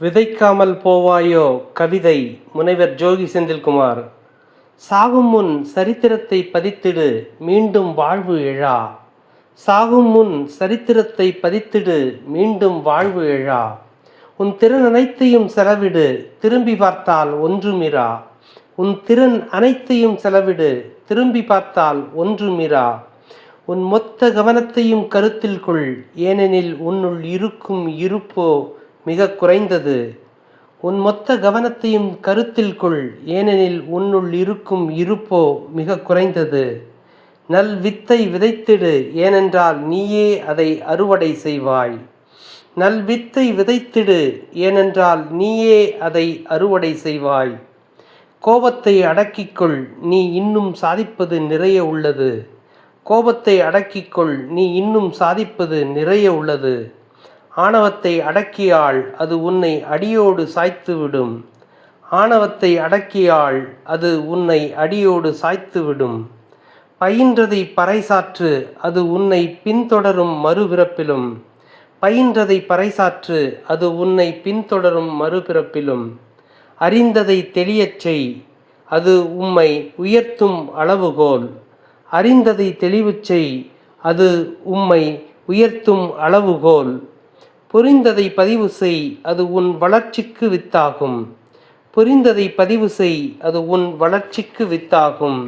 விதைக்காமல் போவாயோ கவிதை முனைவர் ஜோகி செந்தில்குமார். சாகும் முன் சரித்திரத்தை பதித்திடு, மீண்டும் வாழ்வு எழா. சாகும் முன் சரித்திரத்தை பதித்திடு, மீண்டும் வாழ்வு எழா. உன் திறன் அனைத்தையும் செலவிடு, திரும்பி பார்த்தால் ஒன்றுமிரா. உன் திறன் அனைத்தையும் செலவிடு, திரும்பி பார்த்தால் ஒன்றுமிரா. உன் மொத்த கவனத்தையும் கருத்தில் கொள், ஏனெனில் உன்னுள் இருக்கும் இருப்போ மிக குறைந்தது. உன் மொத்த கவனத்தையும் கருத்தில் கொள், ஏனெனில் உன்னுள் இருக்கும் இருப்போ மிக குறைந்தது. நல் வித்தை விதைத்திடு, ஏனென்றால் நீயே அதை அறுவடை செய்வாய். நல் வித்தை விதைத்திடு, ஏனென்றால் நீயே அதை அறுவடை செய்வாய். கோபத்தை அடக்கிக்கொள், நீ இன்னும் சாதிப்பது நிறைய உள்ளது. கோபத்தை அடக்கிக்கொள், நீ இன்னும் சாதிப்பது நிறைய உள்ளது. ஆணவத்தை அடக்கியால் அது உன்னை அடியோடு சாய்த்துவிடும். ஆணவத்தை அடக்கியால் அது உன்னை அடியோடு சாய்த்துவிடும். பயின்றதை பறைசாற்று, அது உன்னை பின்தொடரும் மறுபிறப்பிலும். பயின்றதை பறைசாற்று, அது உன்னை பின்தொடரும் மறுபிறப்பிலும். அறிந்ததை தெளியச் செய், அது உம்மை உயர்த்தும் அளவுகோல். அறிந்ததை தெளிவுச் செய், அது உம்மை உயர்த்தும் அளவுகோல். புரிந்ததை பதிவு செய், அது உன் வளர்ச்சிக்கு வித்தாகும். புரிந்ததை பதிவு செய், அது உன் வளர்ச்சிக்கு வித்தாகும்.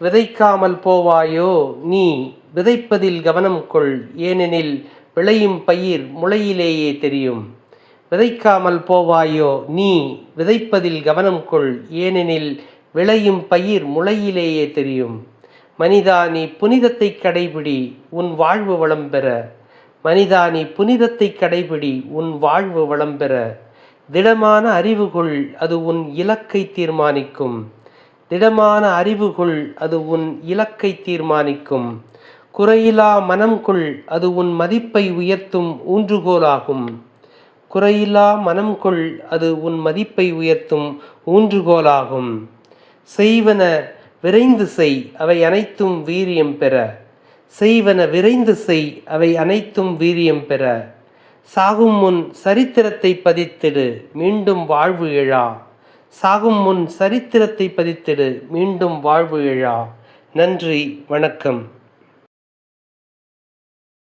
விதைக்காமல் போவாயோ நீ, விதைப்பதில் கவனம் கொள், ஏனெனில் விளையும் பயிர் முளையிலேயே தெரியும். விதைக்காமல் போவாயோ நீ, விதைப்பதில் கவனம் கொள், ஏனெனில் விளையும் பயிர் முளையிலேயே தெரியும். மனிதா, நீ புனிதத்தை கடைபிடி, உன் வாழ்வு வளம் பெற. மனிதா, நீ புனிதத்தை கடைபிடி, உன் வாழ்வு வளம் பெற. திடமான அறிவுகொள், அது உன் இலக்கை தீர்மானிக்கும். திடமான அறிவுகொள், அது உன் இலக்கை தீர்மானிக்கும். குறையிலா மனம் கொள், அது உன் மதிப்பை உயர்த்தும் ஊன்றுகோலாகும். குறையிலா மனம் கொள், அது உன் மதிப்பை உயர்த்தும் ஊன்றுகோலாகும். செய்வன விரைந்து செய், அவை அனைத்தும் வீரியம் பெற. செய்வன விரைந்து செய், அவை அனைத்தும் வீரியம் பெற. சாகும் முன் சரித்திரத்தை பதித்திடு, மீண்டும் வாழ்வு எழா. சாகும் முன் சரித்திரத்தை பதித்திடு, மீண்டும் வாழ்வு எழா. நன்றி, வணக்கம்.